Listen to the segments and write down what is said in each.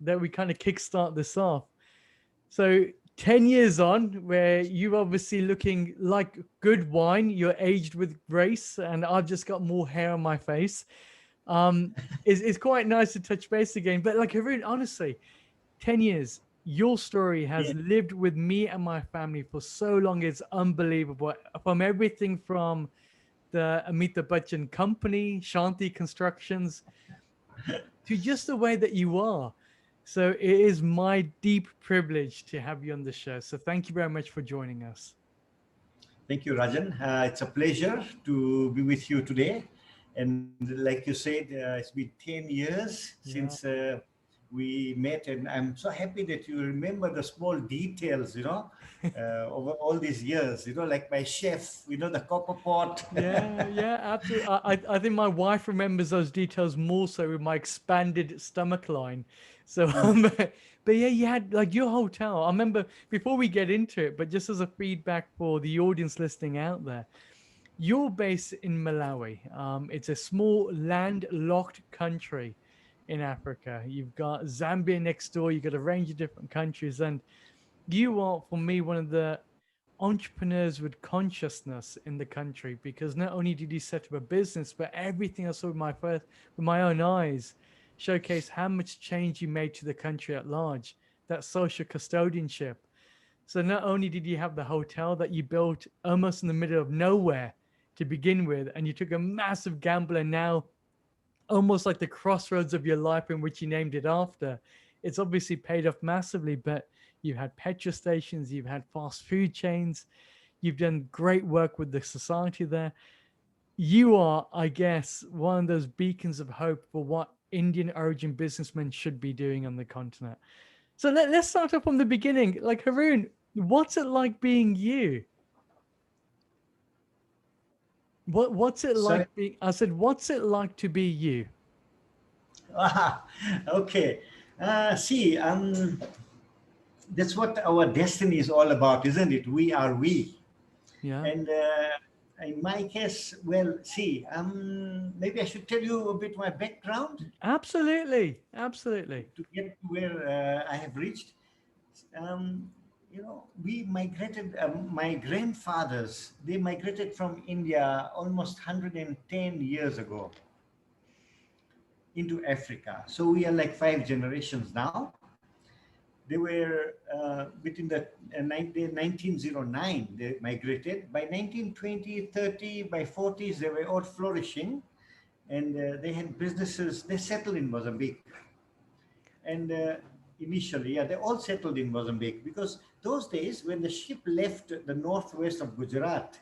that we kind of kickstart this off. So 10 years on, where you're obviously looking like good wine, you're aged with grace, and I've just got more hair on my face. It's quite nice to touch base again. But like Haroon, honestly, 10 years, your story has Yeah. lived with me and my family for so long. It's unbelievable. From everything from the Amitabh Bachchan company, Shanti Constructions, to just the way that you are. So it is my deep privilege to have you on the show. So thank you very much for joining us. Thank you, Rajan. It's a pleasure to be with you today. And like you said, it's been 10 years since Yeah. we met, and I'm so happy that you remember the small details, over all these years, like my chef, the copper pot. Yeah, yeah, absolutely. I think my wife remembers those details more so with my expanded stomach line. So, but yeah, you had like your hotel. I remember before we get into it, but just as a feedback for the audience listening out there, you're based in Malawi. It's a small landlocked country in Africa. You've got Zambia next door. You've got a range of different countries, and you are, for me, one of the entrepreneurs with consciousness in the country, because not only did you set up a business, but everything I saw with my own eyes showcase how much change you made to the country at large, that social custodianship. So not only did you have the hotel that you built almost in the middle of nowhere to begin with, and you took a massive gamble, and now almost like the crossroads of your life in which you named it after, it's obviously paid off massively. But you've had petrol stations, you've had fast food chains, you've done great work with the society there. You are, I guess, one of those beacons of hope for what Indian origin businessmen should be doing on the continent. So let's start off from the beginning. Like Haroon, what's it like being you? What's it Sorry. like being? I said, what's it like to be you? Ah, okay. See, that's what our destiny is all about, isn't it? We are we. Yeah, And in my case, well, see, maybe I should tell you a bit my background absolutely, absolutely. to get to where I have reached. Um, we migrated, my grandfathers, they migrated from India almost 110 years ago into Africa. So we are like 5 generations now. They were between the 1909, they migrated. By 1920, 30, by 40s, they were all flourishing, and they had businesses. They settled in Mozambique. And initially, yeah, they all settled in Mozambique, because those days when the ship left the northwest of Gujarat,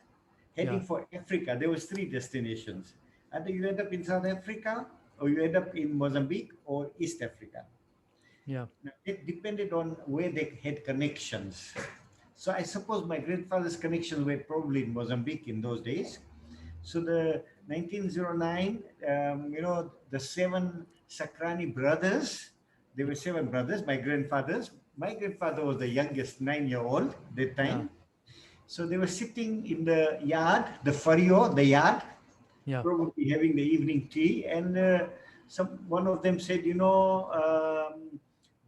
Yeah, heading for Africa, there was three destinations. Either you end up in South Africa, or you end up in Mozambique, or East Africa. yeah, Now, it depended on where they had connections. So I suppose my grandfather's connections were probably in Mozambique in those days. So the 1909, the seven Sacranie brothers, there were seven brothers, my grandfathers. My grandfather was the youngest, 9-year-old that yeah, time. So they were sitting in the yard, the fario, the yard, yeah. probably having the evening tea. And one of them said,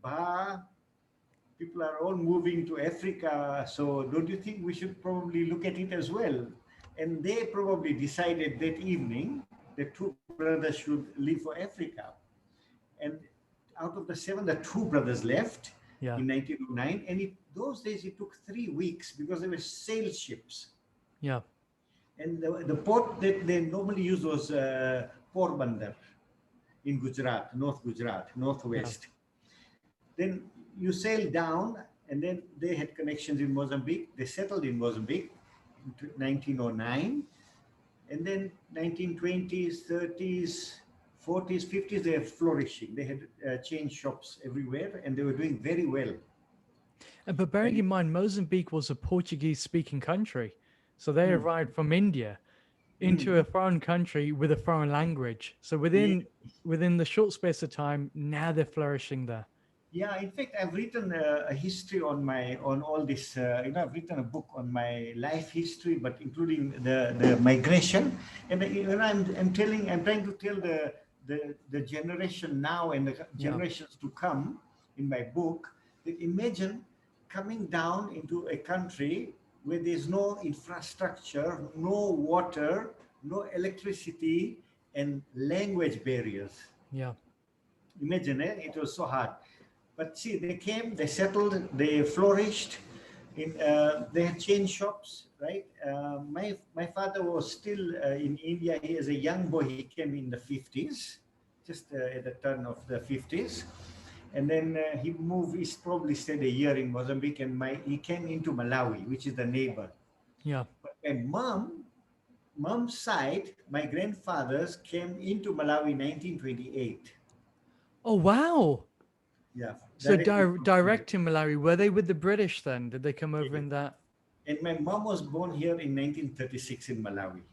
Ba, people are all moving to Africa, so don't you think we should probably look at it as well? And they probably decided that evening that two brothers should leave for Africa. And out of the seven, the two brothers left Yeah, in 1909. And those days, it took 3 weeks because there were sail ships. yeah, And the port that they normally used was Porbandar in Gujarat, yeah. northwest. Then you sail down, and then they had connections in Mozambique. They settled in Mozambique in 1909. And then 1920s, 30s, 40s, 50s, they were flourishing. They had chain shops everywhere, and they were doing very well. But bearing And in mind, Mozambique was a Portuguese-speaking country, so they mm, arrived from India into mm, a foreign country with a foreign language. So yeah, within the short space of time, now they're flourishing there. yeah. In fact, I've written a history on all this. I've written a book on my life history, but including the migration. And I'm trying to tell the generation now and the Yeah, generations to come in my book that imagine coming down into a country where there's no infrastructure, no water, no electricity, and language barriers. Yeah. Imagine it, it was so hard. But see, they came, they settled, they flourished. They had chain shops, right? My father was still in India. He as a young boy, he came in the 50s, just at the turn of the 50s. And then he moved, he probably stayed a year in Mozambique, and he came into Malawi, which is the neighbor. Yeah. But my mom's side, my grandfathers came into Malawi in 1928. Oh, wow. Yeah. So Directly from India. direct in Malawi, were they with the British then? Did they come over Yeah. in that? And my mom was born here in 1936 in Malawi.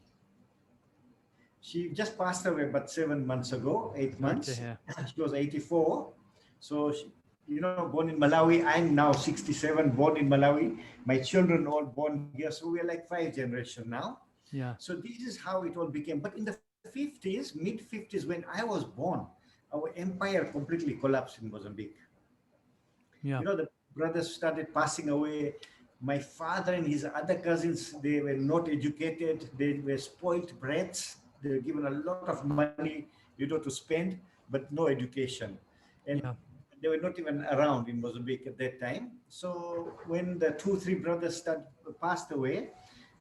She just passed away about 7 months ago, 8 Sorry to months. hear. She was 84. So, born in Malawi. I'm now 67, born in Malawi. My children all born here. So we're like 5 generations now. Yeah. So this is how it all became. But in the 50s, mid 50s, when I was born, our empire completely collapsed in Mozambique. Yeah. The brothers started passing away. My father and his other cousins, they were not educated. They were spoiled brats. They were given a lot of money, to spend, but no education. And Yeah. they were not even around in Mozambique at that time. So when the 3 brothers passed away,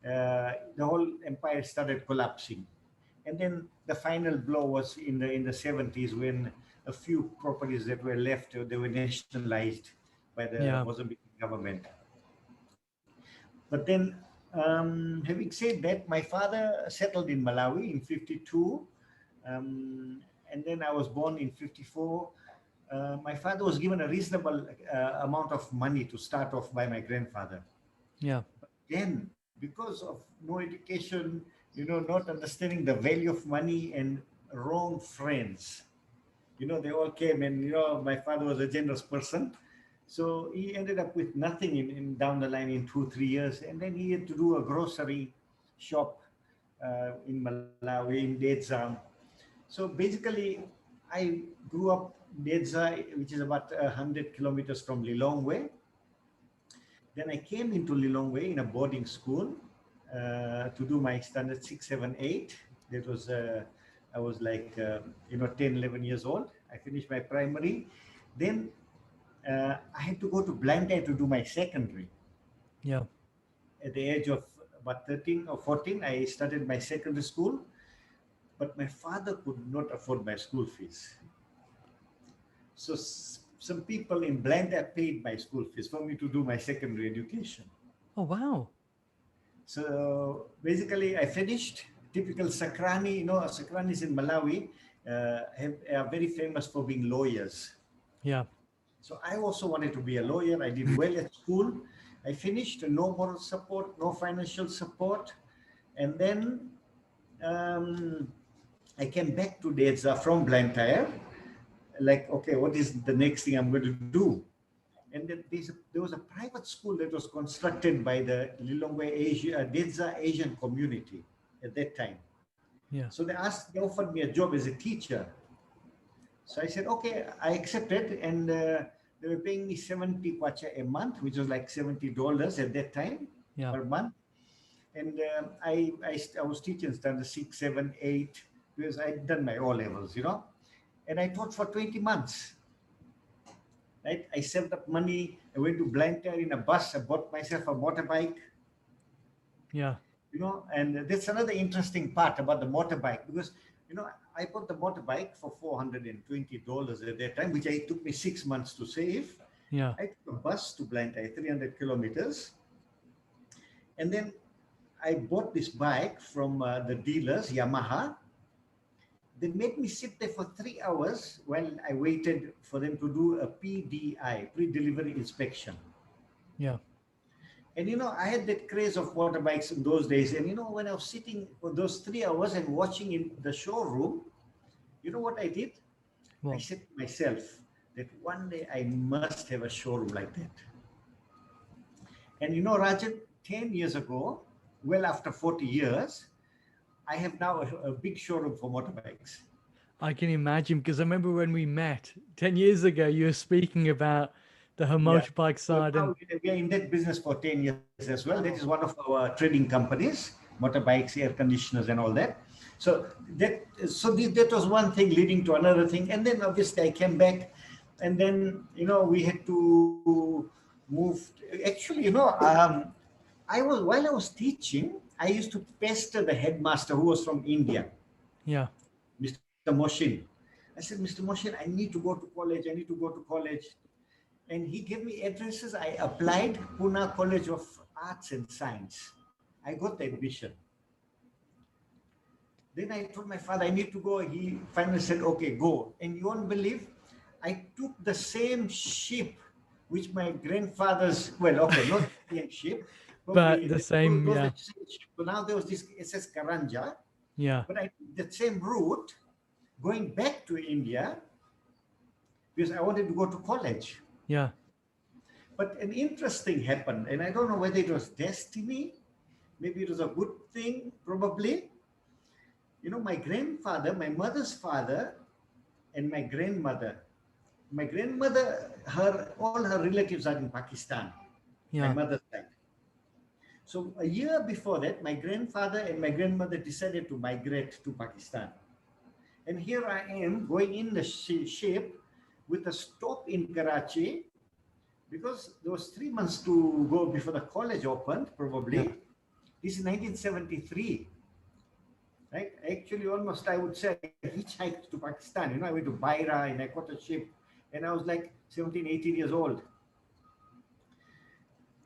the whole empire started collapsing. And then the final blow was in the 70s, when a few properties that were left, they were nationalized by the Yeah. Mozambique government. But then, having said that, my father settled in Malawi in 52. And then I was born in 54. My father was given a reasonable amount of money to start off by my grandfather. Yeah. But then, because of no education, not understanding the value of money and wrong friends, they all came, and my father was a generous person. So he ended up with nothing in down the line in 2-3 years, and then he had to do a grocery shop in Malawi, in Dedza. So basically, I grew up in Dedza, which is about 100 kilometers from Lilongwe. Then I came into Lilongwe in a boarding school to do my standard 6, 7, 8. That was I was like 10, 11 years old. I finished my primary. Then I had to go to Blantyre to do my secondary. Yeah. At the age of about 13 or 14, I started my secondary school, but my father could not afford my school fees. So some people in Blantyre paid my school fees for me to do my secondary education. Oh, wow. So basically, I finished. Typical Sacranie, Sacranis in Malawi are very famous for being lawyers. Yeah. So I also wanted to be a lawyer. I did well at school. I finished, no moral support, no financial support. And then I came back to Dedza from Blantyre. Like, okay, what is the next thing I'm going to do? And then there was a private school that was constructed by the Lilongwe Dedza Asian community at that time. Yeah. So they offered me a job as a teacher. So I said, okay, I accepted, and they were paying me 70 kwacha a month, which was like $70 at that time per month. And I was teaching standard 6, 7, 8, because I'd done my O levels, and I taught for 20 months. Right? I saved up money. I went to Blantyre in a bus. I bought myself a motorbike. Yeah. And that's another interesting part about the motorbike, because, I bought the motorbike for $420 at that time, which it took me 6 months to save. Yeah. I took a bus to Blantyre, 300 kilometers. And then I bought this bike from the dealers, Yamaha. They made me sit there for 3 hours while I waited for them to do a PDI, pre-delivery inspection. Yeah. And I had that craze of motorbikes in those days. And when I was sitting for those 3 hours and watching in the showroom, you know what I did? Well, I said to myself that one day I must have a showroom like that. And Rajan, 10 years ago, well after 40 years, I have now a big showroom for motorbikes. I can imagine, because I remember when we met 10 years ago, you were speaking about the her Yeah. motorbike So side. now And we are in that business for 10 years as well. That is one of our trading companies, motorbikes, air conditioners, and all that. So that was one thing leading to another thing. And then obviously I came back, and then, we had to move. Actually, while I was teaching, I used to pester the headmaster who was from India, yeah, Mr. Moshin. I said, Mr. Moshin, I need to go to college. I need to go to college. And he gave me addresses. I applied Pune College of Arts and Science. I got the admission. Then I told my father, I need to go. He finally said, okay, go. And you won't believe, I took the same ship which my grandfather's, well, okay, not the same ship, but probably the those same, the yeah, same ship. So now there was this SS Karanja, yeah, but I took the same route going back to India because I wanted to go to college. yeah, But an interesting happened, and I don't know whether it was destiny, maybe it was a good thing, probably. My grandfather, my mother's father, and my grandmother, all her relatives are in Pakistan, my yeah, mother's side. So a year before that, my grandfather and my grandmother decided to migrate to Pakistan. And here I am going in the ship with a stop in Karachi, because there was 3 months to go before the college opened, yeah, probably. This is 1973, right? Actually, almost I would say I hitchhiked to Pakistan. I went to Baira and I caught a ship, and I was like 17, 18 years old.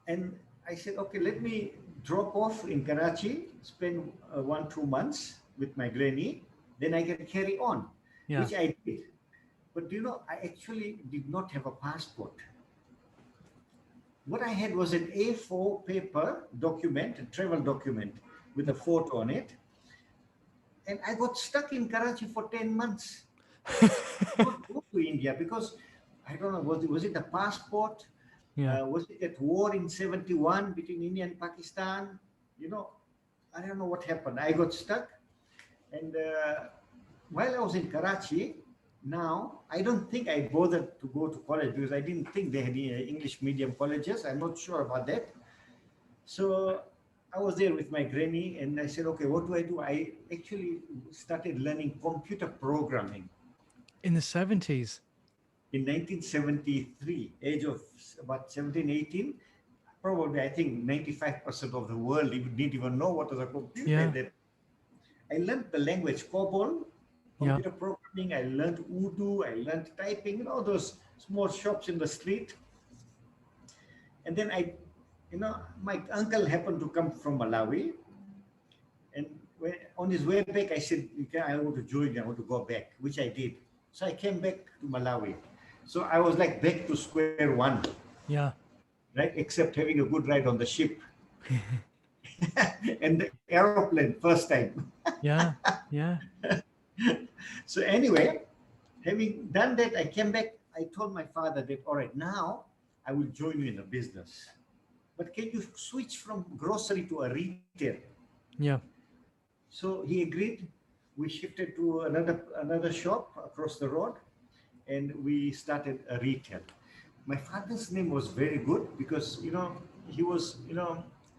And I said, okay, let me drop off in Karachi, spend 1-2 months with my granny, then I can carry on, yeah. which I did. But I actually did not have a passport. What I had was an A4 paper document, a travel document with a photo on it. And I got stuck in Karachi for 10 months. Not go to India because I don't know, was it the passport? Yeah, Was it that war in 71 between India and Pakistan? I don't know what happened. I got stuck. And while I was in Karachi, now I don't think I bothered to go to college because I didn't think they had English medium colleges. I'm not sure about that. So I was there with my granny and I said, okay, what do I do? I actually started learning computer programming in the 70s. in 1973, age of about 17, 18. Probably, I think 95% of the world didn't even know what was a computer. Yeah, That I learned the language COBOL, yeah, computer programming. I learned Urdu. I learned typing. Those small shops in the street. And then my uncle happened to come from Malawi. And on his way back, I said, I want to join you. I want to go back, which I did. So I came back to Malawi. So I was like back to square one, yeah, right? Except having a good ride on the ship and the aeroplane first time. yeah, yeah, So anyway, having done that, I came back. I told my father that, all right, now I will join you in the business. But can you switch from grocery to a retail? yeah, So he agreed. We shifted to another shop across the road, and we started a retail. My father's name was very good because he was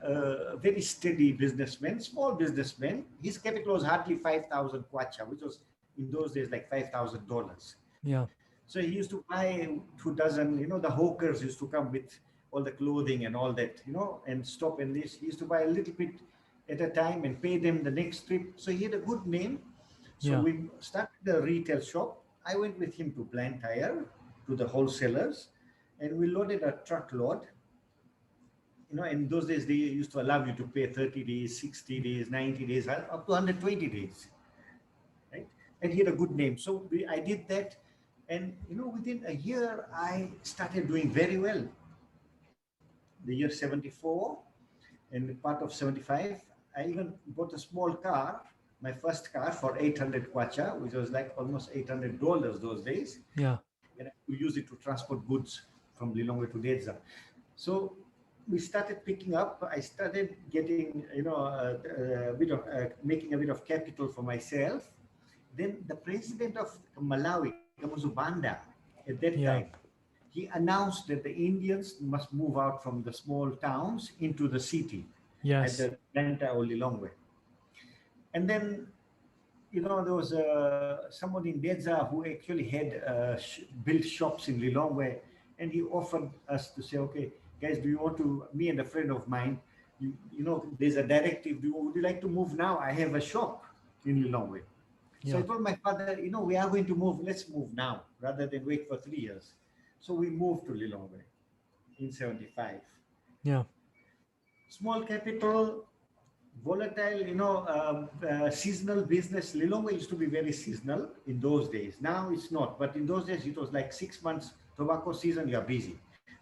a very steady businessman, small businessman. His capital was hardly 5,000 kwacha, which was in those days like $5,000. yeah, So he used to buy 2 dozen. The hawkers used to come with all the clothing and all that, and stop in this. He used to buy a little bit at a time and pay them the next trip. So he had a good name. So yeah, we started the retail shop. I went with him to Blantyre, to the wholesalers, and we loaded a truckload. In those days, they used to allow you to pay 30 days, 60 days, 90 days, up to 120 days, right? And he had a good name. So I did that. And, within a year, I started doing very well. The year 74 and part of 75, I even bought a small car, my first car for 800 kwacha, which was like almost $800 those days. yeah, And I could use it to transport goods from Lilongwe to Dedza. So we started picking up. I started getting, a bit of making a bit of capital for myself, then the president of Malawi, Kamuzubanda, at that Yeah. time, he announced that the Indians must move out from the small towns into the city, Yes. either Blantyre or Lilongwe. And then, there was someone in Dedza who actually had built shops in Lilongwe, and he offered us to say, okay, guys, do you want to, me and a friend of mine, there's a directive, would you like to move now? I have a shop in Lilongwe. So I Yeah. told my father, we are going to move, let's move now, rather than wait for 3 years. So we moved to Lilongwe in 75. Yeah. Small capital, volatile, seasonal business. Lilongwe used to be very seasonal in those days. Now it's not, but in those days it was like 6 months tobacco season, you are busy.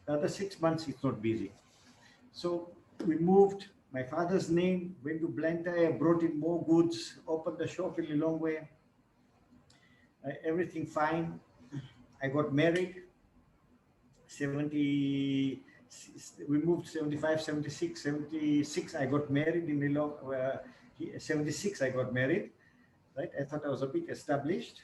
The other 6 months it's not busy. So we moved. My father's name, went to Blantyre, brought in more goods, opened the shop in Lilongwe. Everything fine. I got married. 70. We moved 75, 76, 76. I got married in Lilongwe. 76. I got married. Right. I thought I was a bit established.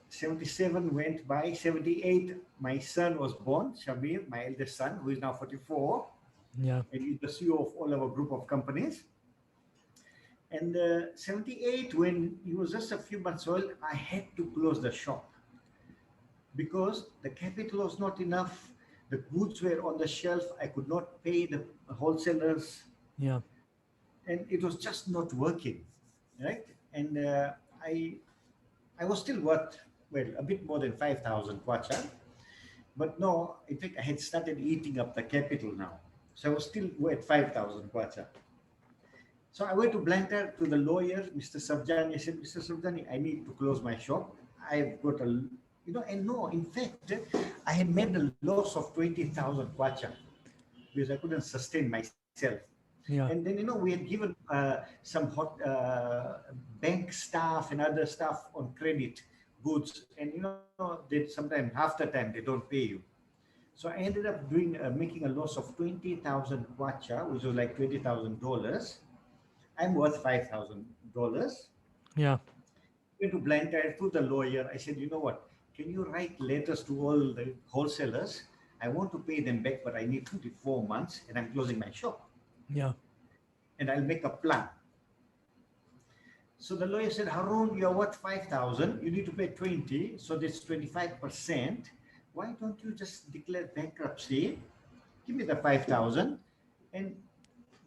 77 went by. 78. My son was born, Shamir, my eldest son, who is now 44. Yeah. And he's the CEO of all our group of companies. And 78, when he was just a few months old, I had to close the shop because the capital was not enough. The goods were on the shelf. I could not pay the wholesalers. Yeah. And it was just not working, right? And I was still worth, a bit more than 5,000 kwacha. But no, in fact, I had started eating up the capital now. So I was still at 5,000 kwacha. So I went to Blantyre to the lawyer, Mr. Sabjani. I said, Mr. Sabjani, I need to close my shop. I've got and no, in fact, I had made a loss of 20,000 kwacha because I couldn't sustain myself. Yeah. And then, we had given some hot bank staff and other staff on credit goods. And, they sometimes half the time they don't pay you. So I ended up making a loss of 20,000 kwacha, which was like $20,000. I'm worth $5,000. Yeah. Went to Blantyre to the lawyer. I said, you know what? Can you write letters to all the wholesalers? I want to pay them back, but I need 24 months and I'm closing my shop. Yeah. And I'll make a plan. So the lawyer said, Haroon, you're worth 5,000. You need to pay 20. So that's 25%. Why don't you just declare bankruptcy? Give me the 5,000 and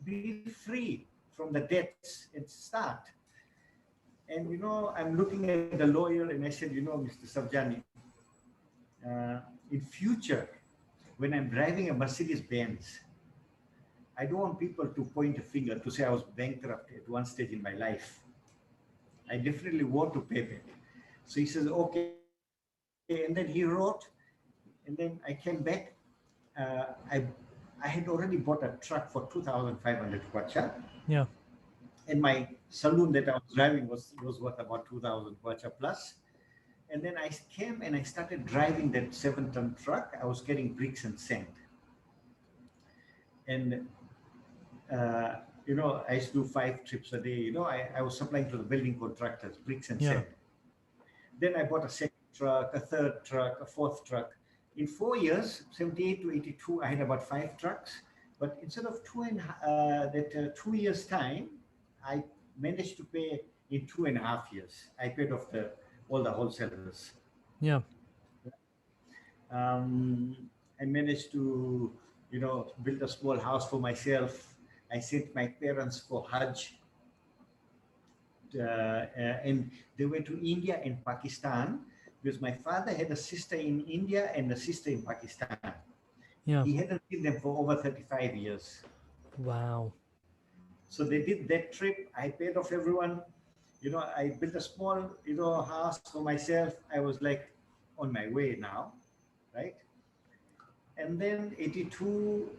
be free from the debts and start. And, I'm looking at the lawyer and I said, Mr. Sabjani, in future, when I'm driving a Mercedes-Benz, I don't want people to point a finger to say I was bankrupt at one stage in my life. I definitely want to pay back. So he says, okay. And then he wrote, and then I came back. I had already bought a truck for 2,500 kwacha. Yeah. And my saloon that I was driving was worth about 2,000 kwacha plus. And then I came and I started driving that 7-ton truck. I was carrying bricks and sand. And, I used to do 5 trips a day. I was supplying to the building contractors, bricks and sand. Then I bought a second truck, a third truck, a fourth truck. In 4 years, 78 to 82, I had about 5 trucks. But instead of 2 years' time, I managed to pay in 2.5 years. I paid off all the wholesalers. Yeah. I managed to, build a small house for myself. I sent my parents for Hajj. And they went to India and Pakistan because my father had a sister in India and a sister in Pakistan. Yeah. He hadn't seen them for over 35 years. Wow. So they did that trip. I paid off everyone. I built a small, house for myself. I was like on my way now, right? And then 82,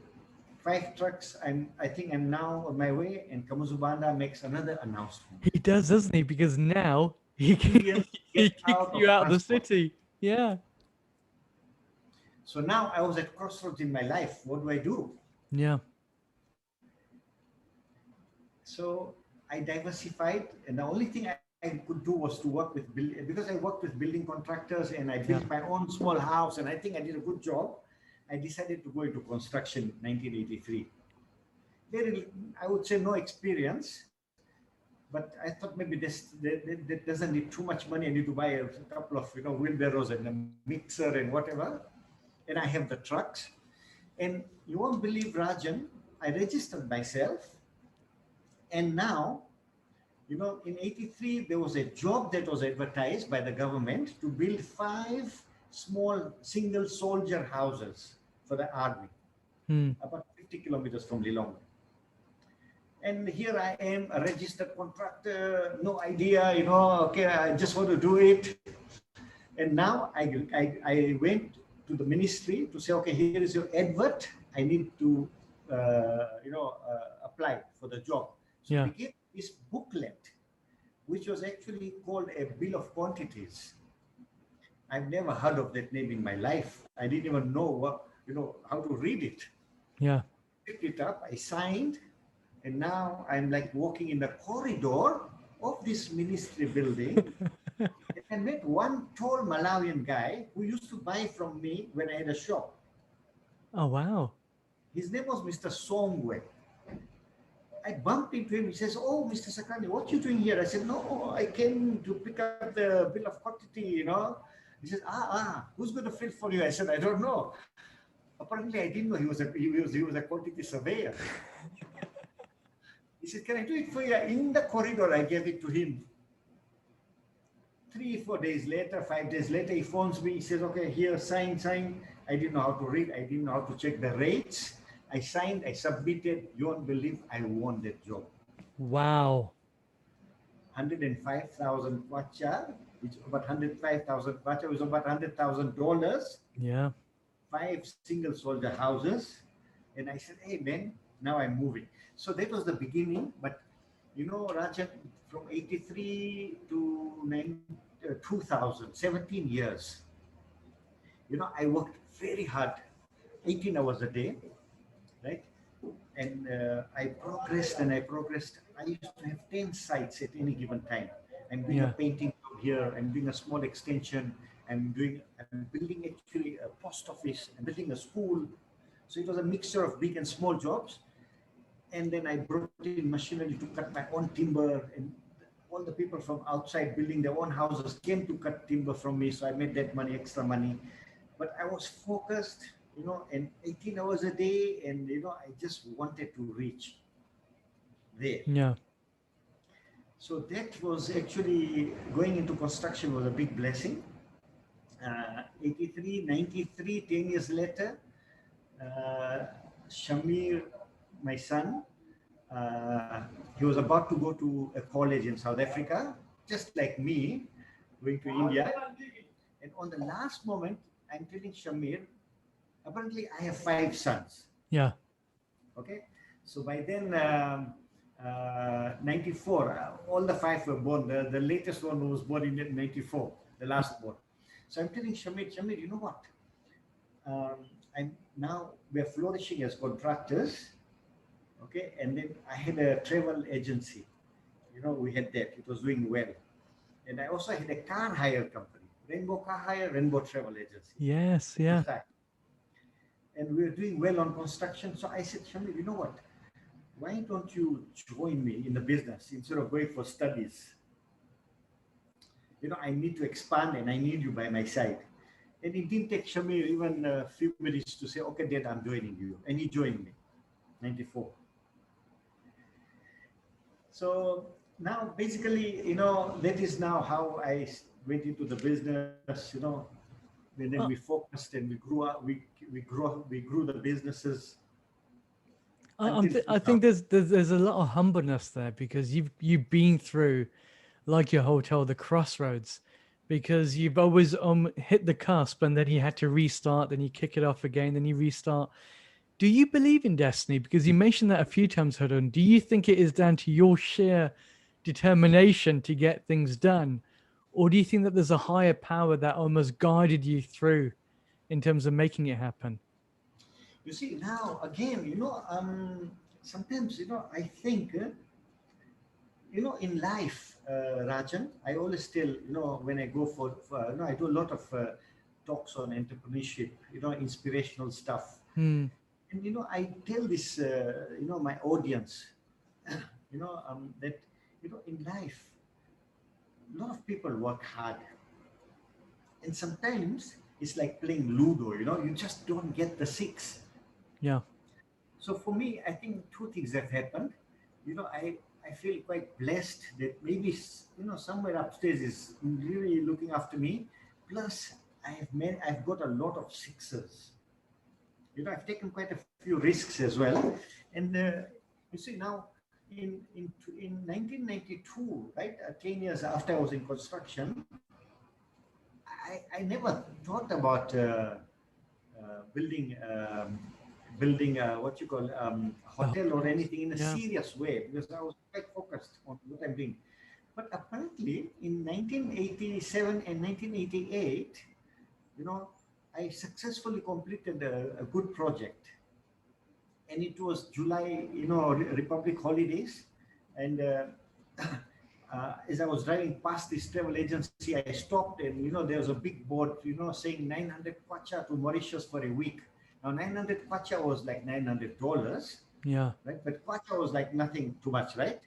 5 trucks. I think I'm now on my way. And Kamuzubanda makes another announcement. He does, doesn't he? Because now he Indians get kicks out you of out of the transport. city. Yeah. So now I was at crossroads in my life. What do I do? Yeah. So I diversified, and the only thing I I could do was to work with because I worked with building contractors and I Yeah. built my own small house, and I think I did a good job. I decided to go into construction in 1983. Very, I would say no experience, but I thought maybe that doesn't need too much money. I need to buy a couple of wheelbarrows and a mixer and whatever, and I have the trucks. And you won't believe, Rajan, I registered myself, and now, in 83, there was a job that was advertised by the government to build 5 small single soldier houses for the army, about 50 kilometers from Lilongwe. And here I am, a registered contractor, no idea, okay, I just want to do it. And now I went to the ministry to say, okay, here is your advert. I need to, apply for the job. So Yeah. we gave this booklet, which was actually called a bill of quantities. I've never heard of that name in my life. I didn't even know how to read it. Yeah. Picked it up, I signed, and now I'm like walking in the corridor of this ministry building. And I met one tall Malawian guy who used to buy from me when I had a shop. Oh, wow. His name was Mr. Songwe. I bumped into him. He says, "Oh, Mr. Sacranie, what you doing here?" I said, "No, I came to pick up the bill of quantity, He says, who's going to fill for you?" I said, "I don't know." Apparently, I didn't know he was a quantity surveyor. He said, "Can I do it for you?" In the corridor, I gave it to him. 3, 4 days later, 5 days later, he phones me. He says, "Okay, here, sign. I didn't know how to read. I didn't know how to check the rates. I signed, I submitted. You won't believe I won that job. Wow. 105,000 kwacha, which about 105,000 kwacha was about $100,000. Yeah. 5 single soldier houses. And I said, "Hey man, now I'm moving." So that was the beginning. But Rajan, from 83 to 2000, 17 years, I worked very hard, 18 hours a day, right? And I progressed and I progressed. I used to have 10 sites at any given time. I'm doing a painting job here. I'm doing a small extension. I'm building actually a post office. I'm building a school. So it was a mixture of big and small jobs. And then I brought in machinery to cut my own timber, and all the people from outside building their own houses came to cut timber from me. So I made that money, extra money. But I was focused, and 18 hours a day, and I just wanted to reach there. Yeah. So that was actually, going into construction was a big blessing. 83, 93, 10 years later, Shamir, my son, he was about to go to a college in South Africa, just like me, going to India. And on the last moment, I'm telling Shamir, apparently I have 5 sons. Yeah. Okay. So by then, 94, all the 5 were born. The latest one was born in 94, the last born. So I'm telling Shamir, you know what? We're flourishing as contractors. Okay. And then I had a travel agency. We had that. It was doing well. And I also had a car hire company, Rainbow Car Hire, Rainbow Travel Agency. Yes. Yeah. And we were doing well on construction. So I said, Shamir, you know what? Why don't you join me in the business instead of going for studies? I need to expand and I need you by my side. And it didn't take Shamir even a few minutes to say, "Okay, Dad, I'm joining you." And he joined me, 94. So now basically, that is now how I went into the business, and then we focused and we grew up, we grew the businesses. I think there's a lot of humbleness there, because you've been through, like your hotel, the Crossroads, because you've always hit the cusp, and then you had to restart, then you kick it off again, then you restart. Do you believe in destiny? Because you mentioned that a few times, Haroon. Do you think it is down to your sheer determination to get things done? Or do you think that there's a higher power that almost guided you through in terms of making it happen? You see, now again, sometimes, I think in life, Rajan, I always tell, when I go I do a lot of talks on entrepreneurship, inspirational stuff. Hmm. And, I tell this, my audience, that, in life, a lot of people work hard. And sometimes it's like playing Ludo, you just don't get the six. Yeah. So for me, I think two things have happened. I feel quite blessed that maybe, somewhere upstairs is really looking after me. Plus, I've got a lot of sixes. I've taken quite a few risks as well. And you see now, in 1992, right, 10 years after I was in construction, I never thought about building what you call hotel or anything in a Yeah. serious way, because I was quite focused on what I'm doing. But apparently in 1987 and 1988, I successfully completed a good project. And it was July, Republic holidays. And as I was driving past this travel agency, I stopped, and there was a big board, saying 900 kwacha to Mauritius for a week. Now 900 kwacha was like $900, Yeah. right? But kwacha was like nothing too much, right?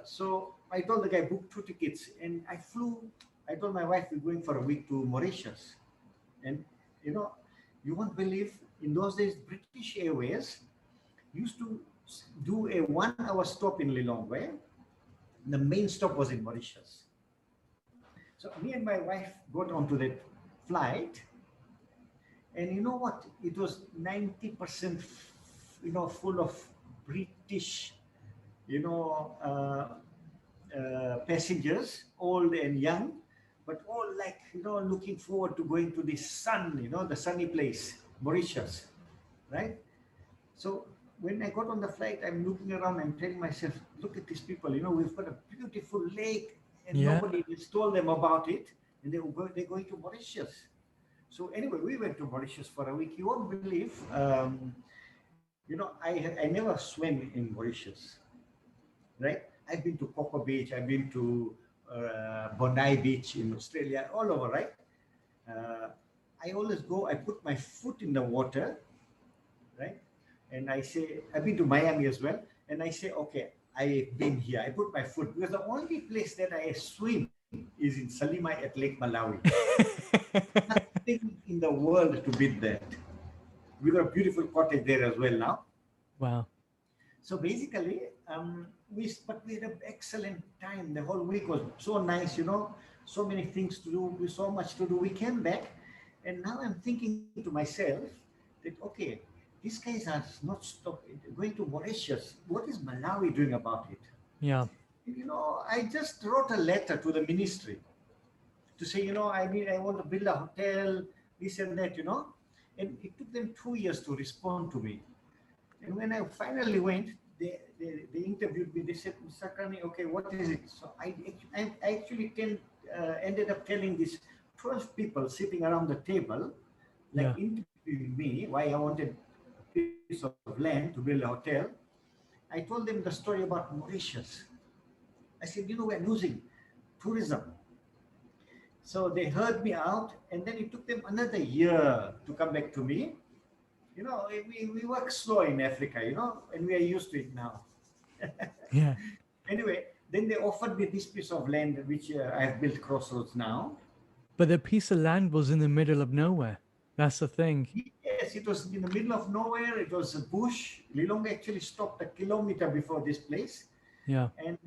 So I told the guy, book 2 tickets, and I flew. I told my wife we're going for a week to Mauritius, and you won't believe, in those days British Airways used to do a 1 hour stop in Lilongwe. The main stop was in Mauritius. So me and my wife got onto that flight, and you know what? It was 90%, full of British, passengers, old and young, but all like, looking forward to going to the sun, the sunny place, Mauritius, right? So when I got on the flight, I'm looking around, I'm telling myself, look at these people, we've got a beautiful lake, and Yeah. nobody has told them about it, and they're going to Mauritius. So anyway, we went to Mauritius for a week. You won't believe, I never swam in Mauritius, right? I've been to Coco Beach, I've been to Bondi Beach in Australia, all over, right? Uh, I always go, I put my foot in the water, right? And I say, I've been to Miami as well. And I say, okay, I've been here. I put my foot, because the only place that I swim is in Salima at Lake Malawi. Nothing in the world to beat that. We got a beautiful cottage there as well now. Wow. So basically, we had an excellent time. The whole week was so nice, so many things to do, so much to do. We came back, and now I'm thinking to myself that, okay, these guys are not stopping, going to Mauritius. What is Malawi doing about it? Yeah. I just wrote a letter to the ministry to say, I want to build a hotel, this and that, and it took them 2 years to respond to me. And when I finally went, they interviewed me. They said, Mr. Sacranie, okay, what is it? So I actually ended up telling these 12 people sitting around the table, like, Yeah. interviewing me, why I wanted a piece of land to build a hotel. I told them the story about Mauritius. I said, we're losing tourism. So they heard me out, and then it took them another year to come back to me. We work slow in Africa, and we are used to it now. Yeah. Anyway, then they offered me this piece of land, which I have built Crossroads now. But the piece of land was in the middle of nowhere. That's the thing. Yes, it was in the middle of nowhere. It was a bush. Lilongwe actually stopped a kilometer before this place. Yeah. And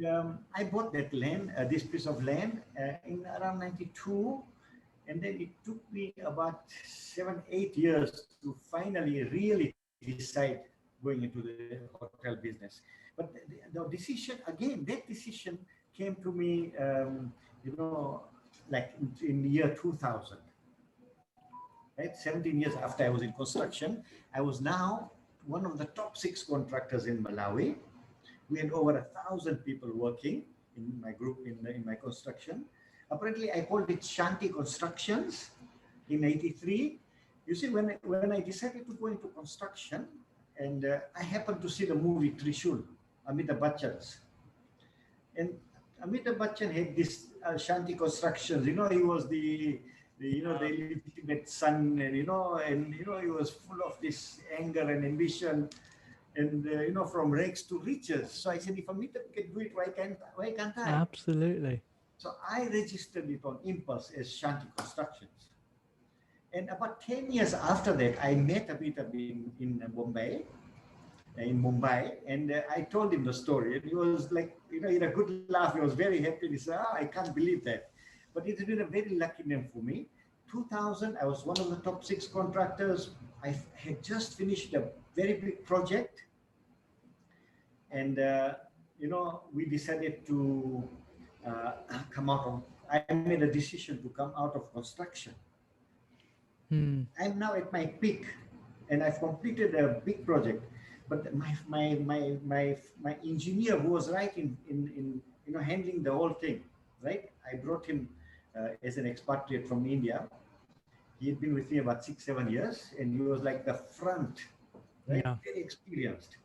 I bought that land, this piece of land, in around 92. And then it took me about 7-8 years to finally really decide going into the hotel business. But the decision, again, that decision came to me, like in the year 2000, right? 17 years after I was in construction, I was now one of the top 6 contractors in Malawi. We had over 1,000 people working in my group, in my construction. Apparently, I called it Shanti Constructions in 83. You see, when I decided to go into construction, and I happened to see the movie Trishul, Amitabh Bachchan's. And Amitabh Bachchan had this Shanti Constructions. You know, he was the legitimate son, and he was full of this anger and ambition, and from rags to riches. So I said, if Amitabh can do it, why can't I? Absolutely. So I registered it on impulse as Shanti Constructions. And about 10 years after that, I met Amitabh in Mumbai, and I told him the story, and he was like, he had a good laugh. He was very happy. He said, I can't believe that. But it's been a very lucky name for me. 2000, I was one of the top 6 contractors. I had just finished a very big project, and we decided to come out of. I made a decision to come out of construction. I'm now at my peak, and I've completed a big project. But my engineer, who was right in handling the whole thing, right? I brought him as an expatriate from India. He had been with me about 6-7 years, and he was like the front, right? Yeah. Very experienced.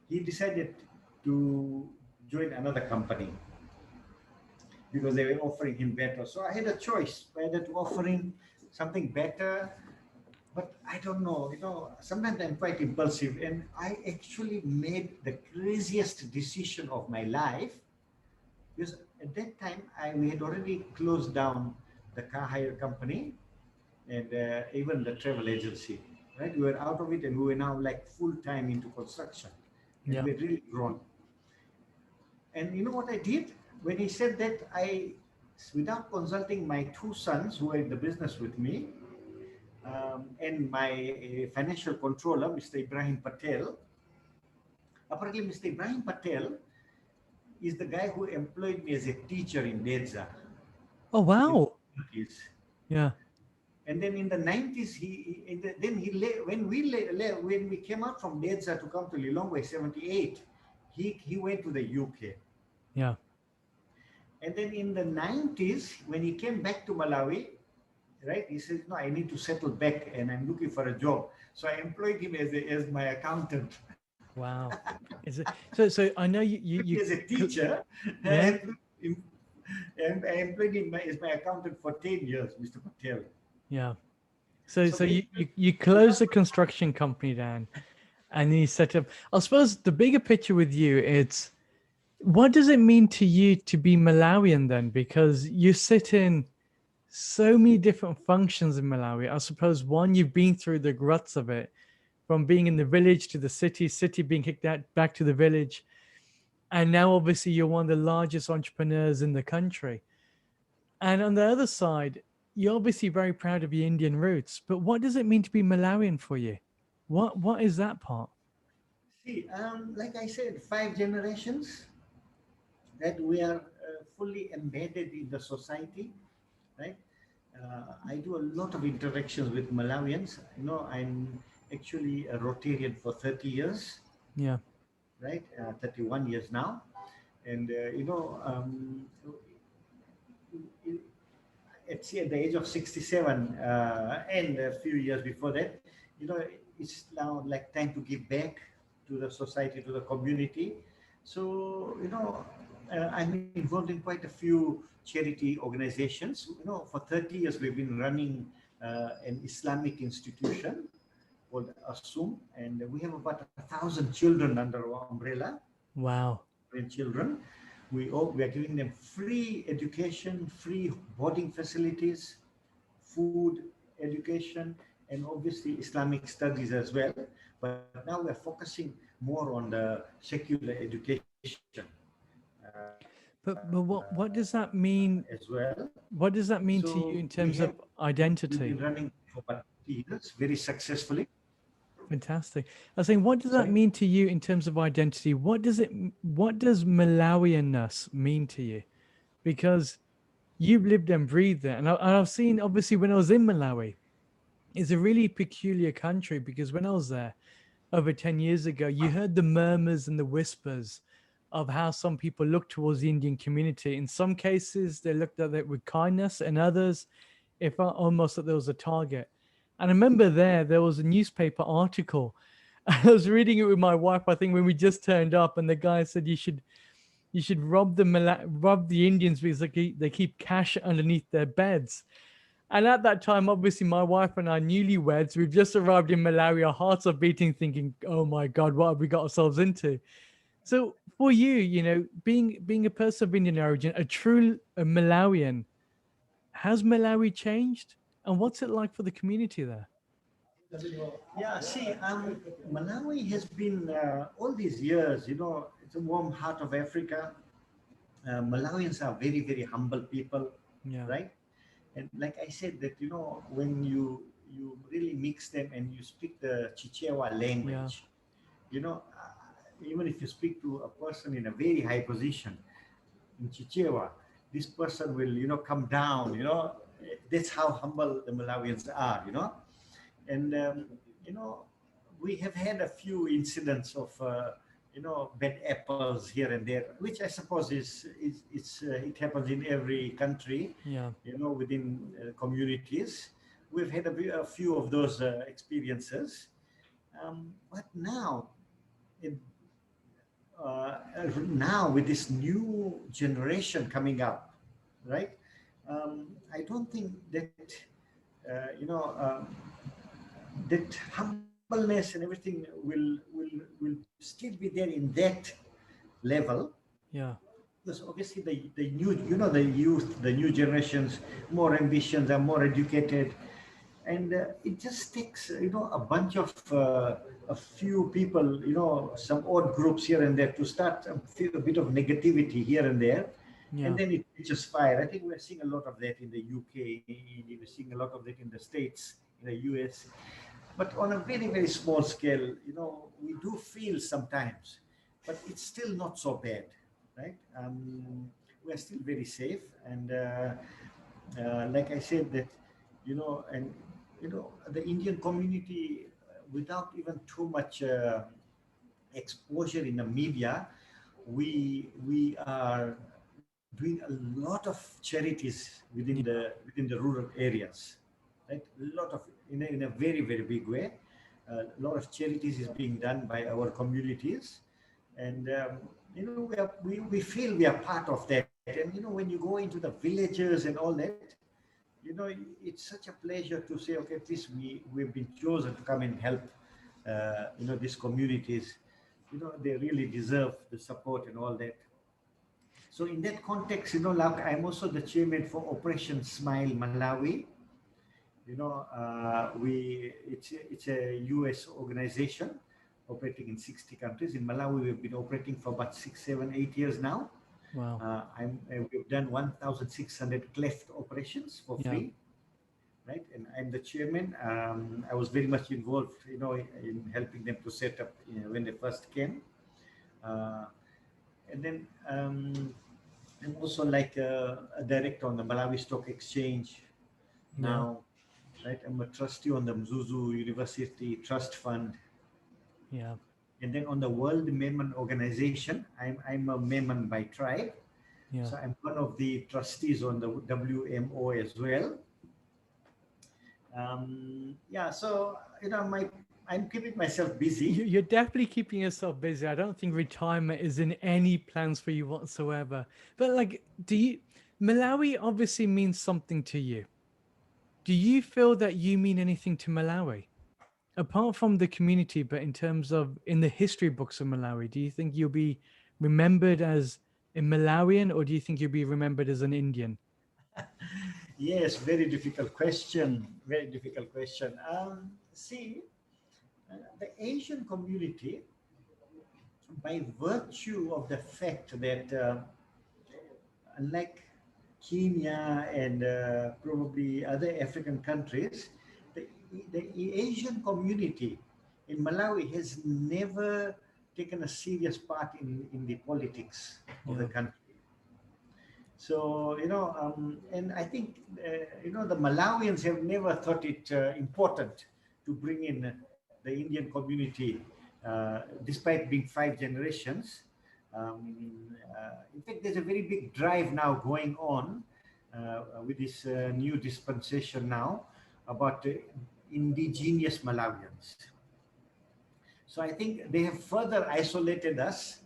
He decided to join another company because they were offering him better. So I had a choice whether to offer him something better. But I don't know, sometimes I'm quite impulsive, and I actually made the craziest decision of my life, because at that time we had already closed down the car hire company and even the travel agency, right? We were out of it, and we were now like full time into construction, and we had really grown. And you know what I did? When he said that, without consulting my 2 sons who were in the business with me, and my financial controller, Mr. Ibrahim Patel. Apparently, Mr. Ibrahim Patel is the guy who employed me as a teacher in Dedza. Oh, wow. Yeah. And then in the 90s, when we came out from Dedza to come to Lilongwe 78, he went to the UK. Yeah. And then in the 90s, when he came back to Malawi, right? He said, no, I need to settle back, and I'm looking for a job. So I employed him as my accountant. Wow. So I know you as a teacher, yeah. and I employed him as my accountant for 10 years, Mr. Patel. Yeah. So you close the construction company down, and you set up. I suppose the bigger picture with you, it's what does it mean to you to be Malawian then? Because you sit in so many different functions in Malawi. I suppose one, you've been through the guts of it, from being in the village to the city being kicked out back to the village. And now obviously you're one of the largest entrepreneurs in the country. And on the other side, you're obviously very proud of your Indian roots, but what does it mean to be Malawian for you? What is that part? See, like I said, 5 generations that we are fully embedded in the society, right? I do a lot of interactions with Malawians. I'm actually a Rotarian for 30 years. Yeah. Right? 31 years now. And, at the age of 67 and a few years before that, it's now like time to give back to the society, to the community. So, I'm involved in quite a few charity organizations. For 30 years, we've been running an Islamic institution called ASUM, and we have about 1,000 children under our umbrella. Wow. Children. We are giving them free education, free boarding facilities, food, education, and obviously Islamic studies as well. But now we're focusing more on the secular education. But what does that mean as well? What does that mean to you in terms of identity? We've been running for about 3 years very successfully. Fantastic. I was saying, what does that mean to you in terms of identity? What does Malawianness mean to you? Because you've lived and breathed there. And I've seen, obviously, when I was in Malawi, it's a really peculiar country, because when I was there over 10 years ago, you heard the murmurs and the whispers of how some people look towards the Indian community. In some cases, they looked at it with kindness, and others, it felt almost that there was a target. And I remember there was a newspaper article. I was reading it with my wife, I think, when we just turned up, and the guy said, you should you should rob the Indians because they keep cash underneath their beds. And at that time, obviously, my wife and I, newlyweds, we've just arrived in Malawi. Our hearts are beating, thinking, "Oh my God, what have we got ourselves into?" So, for you, being a person of Indian origin, a Malawian, has Malawi changed, and what's it like for the community there? Yeah, see, Malawi has been all these years, it's a warm heart of Africa. Malawians are very, very humble people, Yeah, right? And like I said, that when you really mix them and you speak the Chichewa yeah, language, even if you speak to a person in a very high position in Chichewa, this person will come down. That's how humble the Malawians are. And you know we have had a few incidents of bad apples here and there, which I suppose it happens in every country, yeah, within communities. We've had a few of those experiences, but it, now with this new generation coming up, right? I don't think that you know that humbleness and everything will still be there in that level, yeah, because obviously the new the youth, the new generations, more ambitions, are more educated, and it just takes a bunch of a few people, some odd groups here and there to start a bit of negativity here and there, and yeah, then it catches fire. I think we're seeing a lot of that in the UK, we're seeing a lot of that in the States, in the US, but on a very, very small scale. We do feel sometimes, but it's still not so bad, right? We're still very safe, and like I said, that and the Indian community, without even too much exposure in the media, we are doing a lot of charities yeah, within the rural areas, right? A lot of, in a very, very big way. A lot of charities is being done by our communities, and we feel we are part of that. And when you go into the villages and all that, it's such a pleasure to say, okay, at least we've been chosen to come and help these communities. They really deserve the support and all that. So in that context, like, I'm also the chairman for Operation Smile Malawi. It's a US organization operating in 60 countries. In Malawi, we've been operating for about 6, 7, 8 years now. wow, We've done 1,600 cleft operations for yeah, free, right? And I'm the chairman. I was very much involved, in helping them to set up, when they first came. Uh, and then I'm also like a director on the Malawi Stock Exchange yeah, now, right? I'm a trustee on the Mzuzu University Trust Fund. yeah, And then on the World Memon Organization, I'm a Memon by tribe. yeah. So I'm one of the trustees on the WMO as well. Yeah, so I'm keeping myself busy. You're definitely keeping yourself busy. I don't think retirement is in any plans for you whatsoever. But like, Malawi obviously means something to you. Do you feel that you mean anything to Malawi? Apart from the community, but in terms of in the history books of Malawi, do you think you'll be remembered as a Malawian, or do you think you'll be remembered as an Indian? Yes, very difficult question. Very difficult question. See, the Asian community, by virtue of the fact that, unlike Kenya and probably other African countries, the, the Asian community in Malawi has never taken a serious part in the politics of the Yeah, country. So, and I think, the Malawians have never thought it important to bring in the Indian community, despite being 5 generations. In fact, there's a very big drive now going on with this new dispensation now about indigenous Malawians. So I think they have further isolated us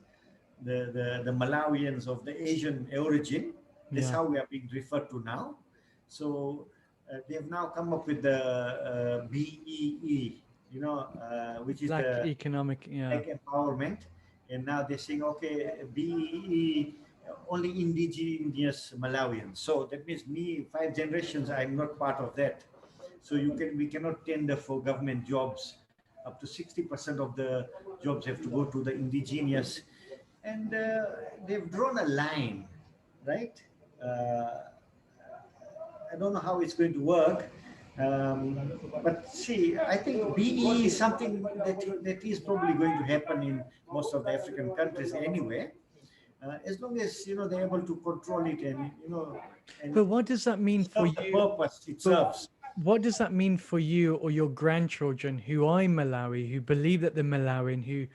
the Malawians of the Asian origin. That's Yeah. how we are being referred to now. So they have now come up with the BEE, which is Black the economic, yeah. Black empowerment. And now they're saying, okay, BEE, only indigenous Malawians. So that means me, 5 generations, I'm not part of that. So we cannot tender for government jobs. Up to 60% of the jobs have to go to the indigenous. And they've drawn a line, right? I don't know how it's going to work. But see, I think BE is something that is probably going to happen in most of the African countries anyway, as long as they're able to control it and But what does that mean for serve the you? purpose it But serves. what does that mean for you or your grandchildren who are in Malawi, who believe that they're Malawian, who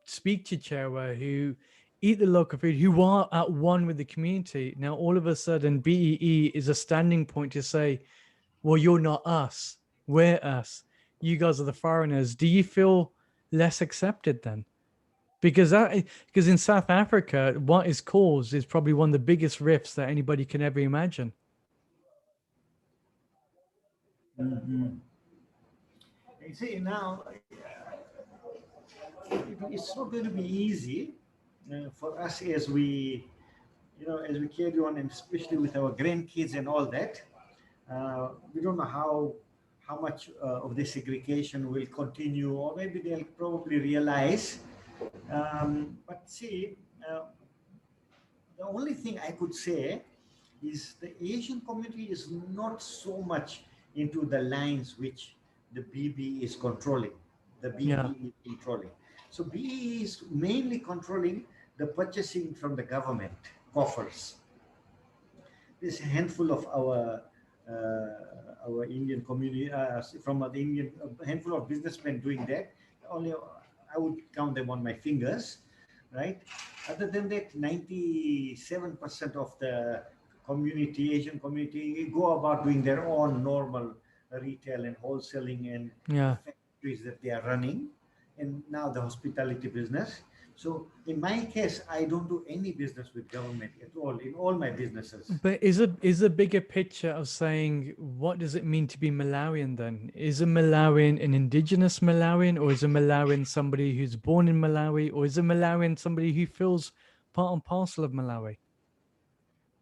speak Chichewa, who eat the local food, who are at one with the community? Now, all of a sudden, BEE is a standing point to say, well, you're not us. We're us. You guys are the foreigners. Do you feel less accepted then? Because in South Africa, what is caused is probably one of the biggest rifts that anybody can ever imagine. Mhm. You see, now it's not going to be easy for us as we carry on, and especially with our grandkids and all that. We don't know how much of this segregation will continue, or maybe they'll probably realize. But see, the only thing I could say is the Asian community is not so much into the lines which the BB is controlling, the Yeah. BE is controlling. So BE is mainly controlling the purchasing from the government coffers. There's a handful of our Indian community from the Indian, a handful of businessmen doing that. Only I would count them on my fingers, right? Other than that, 97% of the community, Asian community, go about doing their own normal retail and wholesaling and Yeah. factories that they are running, and now the hospitality business. So in my case, I don't do any business with government at all in all my businesses. But is a bigger picture of saying what does it mean to be Malawian then? Is a Malawian an indigenous Malawian, or is a Malawian somebody who's born in Malawi, or is a Malawian somebody who feels part and parcel of Malawi?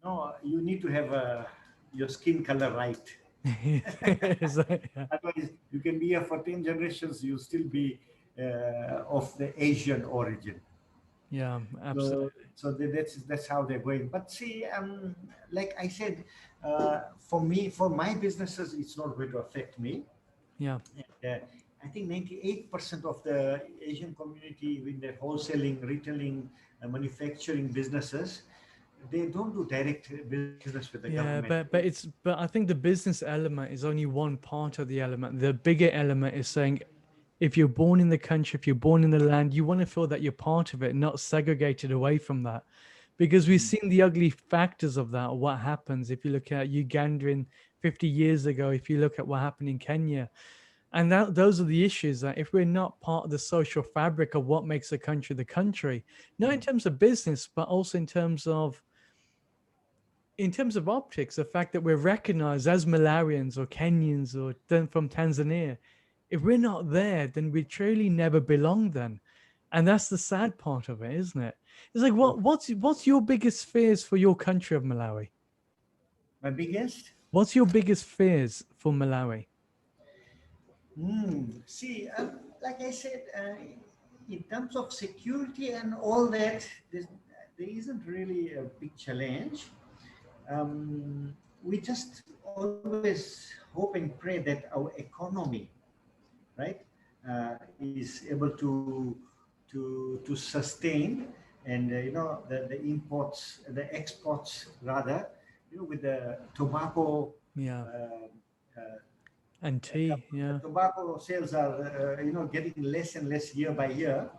No, you need to have your skin color right. Is that- yeah, Otherwise, you can be here for 10 generations, you still be of the Asian origin. yeah, So, absolutely. that's how they're going. But see, like I said, for my businesses, it's not going to affect me. Yeah. And, I think 98% of the Asian community in their wholesaling, retailing, manufacturing businesses, they don't do direct business with the Yeah, government. but I think the business element is only one part of the element. The bigger element is saying if you're born in the country, if you're born in the land, you want to feel that you're part of it, not segregated away from that. Because we've seen the ugly factors of that, or what happens if you look at Uganda in 50 years ago, if you look at what happened in Kenya. And those are the issues that if we're not part of the social fabric of what makes a country, not in terms of business, but also in terms of optics, the fact that we're recognized as Malawians or Kenyans or from Tanzania, if we're not there, then we truly never belong then. And that's the sad part of it, isn't it? It's like, what's your biggest fears for your country of Malawi? My biggest? What's your biggest fears for Malawi? See, like I said, in terms of security and all that, there isn't really a big challenge. We just always hope and pray that our economy, right, is able to sustain, and the imports, the exports rather, with the tobacco. Yeah. Uh, And tea, the yeah. tobacco sales are getting less and less year by year,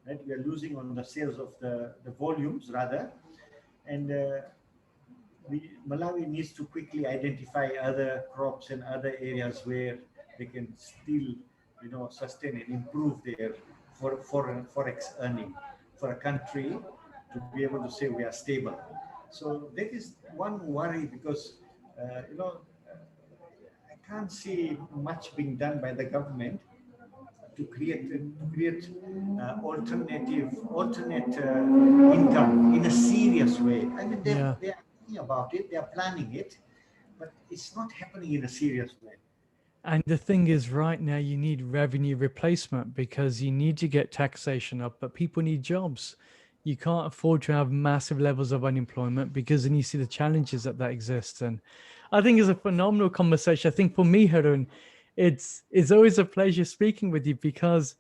right? We are losing on the sales of the volumes rather, and Malawi needs to quickly identify other crops and other areas where they can still sustain and improve their foreign forex earning for a country to be able to say we are stable. So that is one worry because, you know, I can't see much being done by the government to create alternate income in a serious way. I mean, Yeah. they are thinking about it, they are planning it, but it's not happening in a serious way. And the thing is, right now, you need revenue replacement because you need to get taxation up, but people need jobs. You can't afford to have massive levels of unemployment because then you see the challenges that exist. And I think it's a phenomenal conversation. I think for me, Haroon, it's always a pleasure speaking with you because,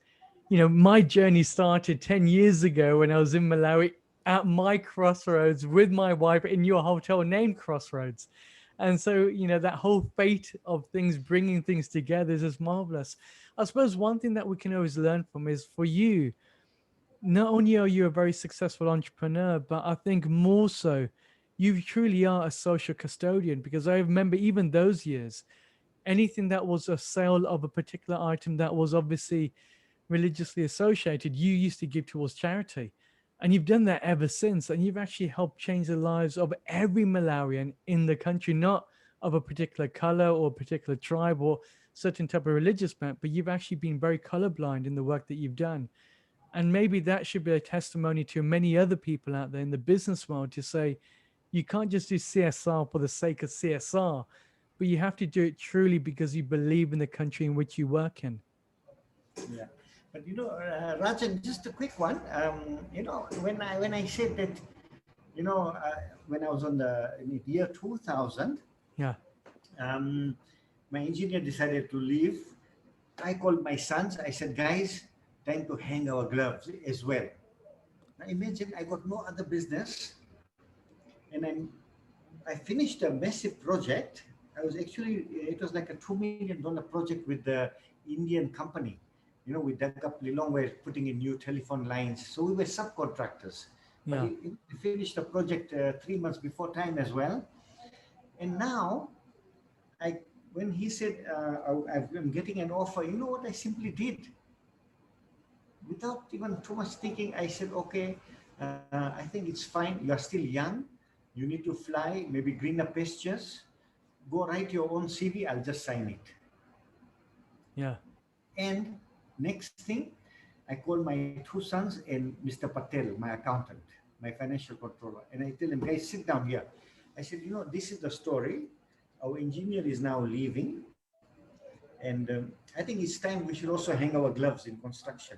you know, my journey started 10 years ago when I was in Malawi at my Crossroads with my wife in your hotel named Crossroads. And so, you know, that whole fate of things, bringing things together is just marvelous. I suppose one thing that we can always learn from is for you, not only are you a very successful entrepreneur, but I think more so, you truly are a social custodian because I remember even those years, anything that was a sale of a particular item that was obviously religiously associated, you used to give towards charity. And you've done that ever since. And you've actually helped change the lives of every Malawian in the country, not of a particular color or a particular tribe or certain type of religious bent, but you've actually been very colorblind in the work that you've done. And maybe that should be a testimony to many other people out there in the business world to say, you can't just do CSR for the sake of CSR, but you have to do it truly because you believe in the country in which you work in. Yeah, but you know, Rajan, just a quick one. You know, when I said that, you know, when I was in the year 2000, Yeah. um, my engineer decided to leave. I called my sons. I said, guys, time to hang our gloves as well. Now imagine I got no other business, and I finished a massive project. I was actually, it was like a $2 million project with the Indian company. You know, we dug up Lilongwe, putting in new telephone lines. So we were subcontractors. But Yeah. we finished the project 3 months before time as well. And now, I when he said, I'm getting an offer, you know what I simply did? Without even too much thinking, I said, okay, I think it's fine. You are still young. You need to fly, maybe greener pastures. Go write your own CV. I'll just sign it. Yeah. And next thing, I call my two sons and Mr. Patel, my accountant, my financial controller, and I tell them, guys, sit down here. I said, you know, this is the story. Our engineer is now leaving, and I think it's time we should also hang our gloves in construction.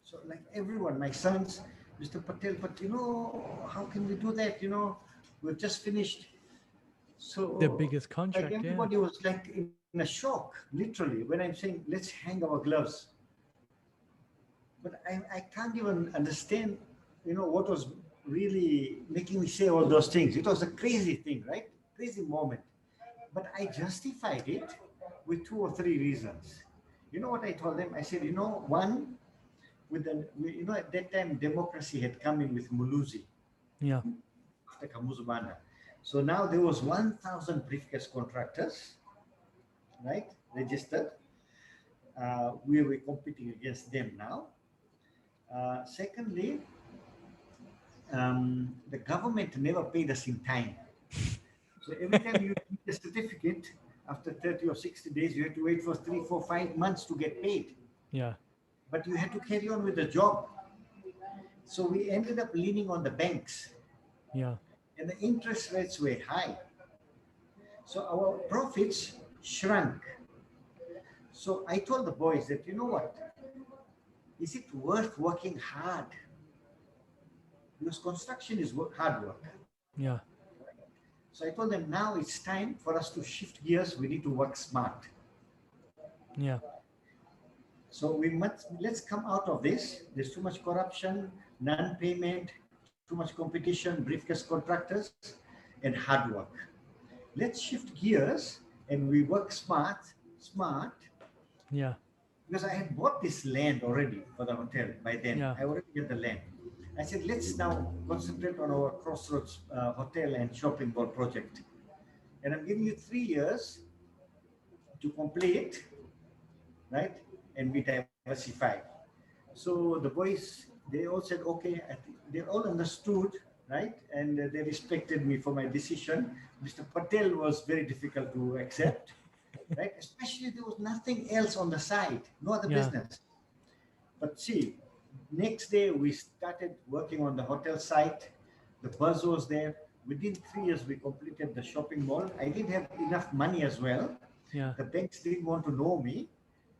So, like everyone, my sons, Mr. Patel, but you know, how can we do that? You know, we've just finished. The So, biggest like contract. Yeah. everybody was like in a shock, literally, when I'm saying, let's hang our gloves. But I can't even understand, you know, what was really making me say all those things. It was a crazy thing, right? Crazy moment. But I justified it with two or three reasons. You know what I told them? I said, you know, one, you know, at that time, democracy had come in with Muluzi Yeah. after Kamuzubanda. So now there was 1,000 briefcase contractors, right, registered. We were competing against them now. Secondly, the government never paid us in time. So every time you get a certificate, after 30 or 60 days, you had to wait for 3, 4, 5 months to get paid. Yeah. But you had to carry on with the job. So we ended up leaning on the banks, Yeah. and the interest rates were high. So our profits shrunk. So I told the boys that, you know what? Is it worth working hard? Because construction is hard work. Yeah. So I told them now it's time for us to shift gears. We need to work smart. Yeah. So let's come out of this. There's too much corruption, non-payment, too much competition, briefcase contractors, and hard work. Let's shift gears and we work smart, Yeah. because I had bought this land already for the hotel by then. Yeah. I already had the land. I said, let's now concentrate on our Crossroads hotel and shopping mall project. And I'm giving you 3 years to complete, right? And be diversified. So the boys they all said, okay, they all understood, right? And they respected me for my decision. Mr. Patel was very difficult to accept, right? Especially there was nothing else on the side, no other Yeah. business. But see, next day we started working on the hotel site. The buzz was there. Within 3 years, we completed the shopping mall. I didn't have enough money as well. Yeah. The banks didn't want to know me,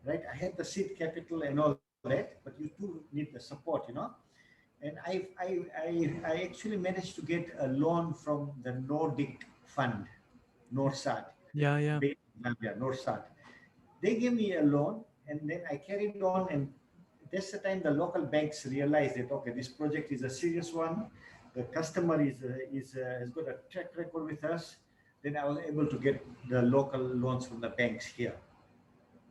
right? I had the seed capital and all that, but you do need the support, you know. And I actually managed to get a loan from the Nordic Fund, Norsad, Yeah. Yeah. Norsad. They gave me a loan, and then I carried on. And that's the time the local banks realized that okay, this project is a serious one. The customer has got a track record with us. Then I was able to get the local loans from the banks here.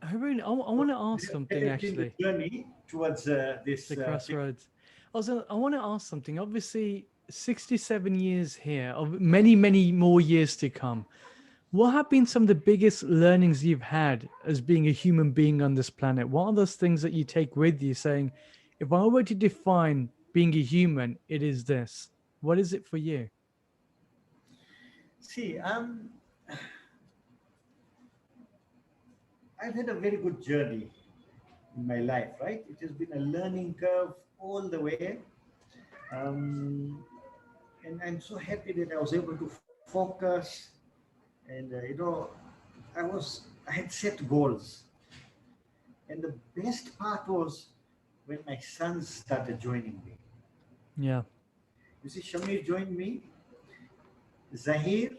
Haroon, I want to ask something That has been the actually. journey towards this. The Crossroads. Also, I want to ask something. Obviously, 67 years here, of many, many more years to come. What have been some of the biggest learnings you've had as being a human being on this planet? What are those things that you take with you saying, if I were to define being a human, it is this? What is it for you? See, I've had a very good journey in my life, right? It has been a learning curve all the way. Um, and I'm so happy that I was able to focus. And, I had set goals. And the best part was when my sons started joining me. Yeah. You see, Shamir joined me, Zahir,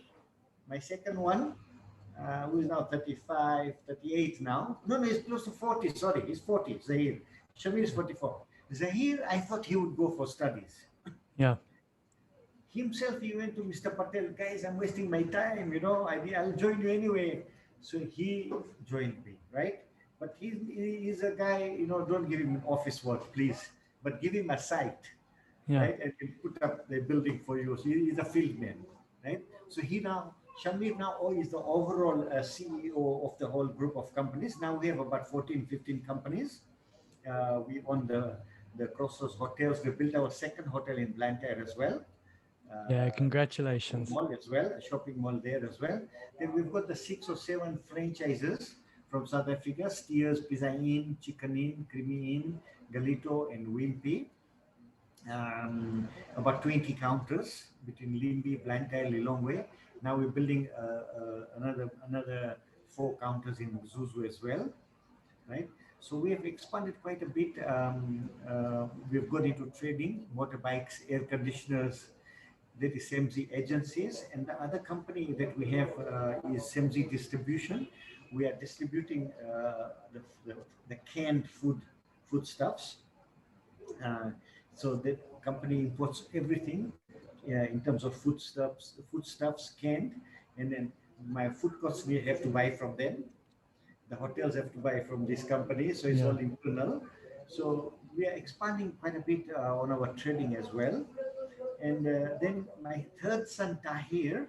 my second one, who is now 35, 38 now. No, he's close to 40. Sorry, he's 40, Zahir. Shamir is 44. Zahir, I thought he would go for studies. Yeah. Himself, he went to Mr. Patel, guys, I'm wasting my time, I'll join you anyway. So he joined me, right? But he's a guy, don't give him office work, please, but give him a site, Yeah. right? And he'll put up the building for you. So he's a field man, right? So Shamir now is the overall CEO of the whole group of companies. Now we have about 14, 15 companies. We own the Crossroads hotels. We built our second hotel in Blantyre as well. Yeah. Congratulations. Mall as well, a shopping mall there as well. Then we've got the 6 or 7 franchises from South Africa: Steers, Pizza Inn, Chicken Inn, Creamy Inn, Galito, and Wimpy. About 20 counters between Limbi, Blantyre, Lilongwe. Now we're building another 4 counters in Zuzu as well, right? So we have expanded quite a bit. We've got into trading, motorbikes, air conditioners. That is SEMZI Agencies, and the other company that we have is SEMZI Distribution. We are distributing the canned foodstuffs. So that company imports everything in terms of foodstuffs canned, and then my food costs we have to buy from them. The hotels have to buy from this company, so it's all internal. So we are expanding quite a bit on our trading as well. And then my third son, Tahir,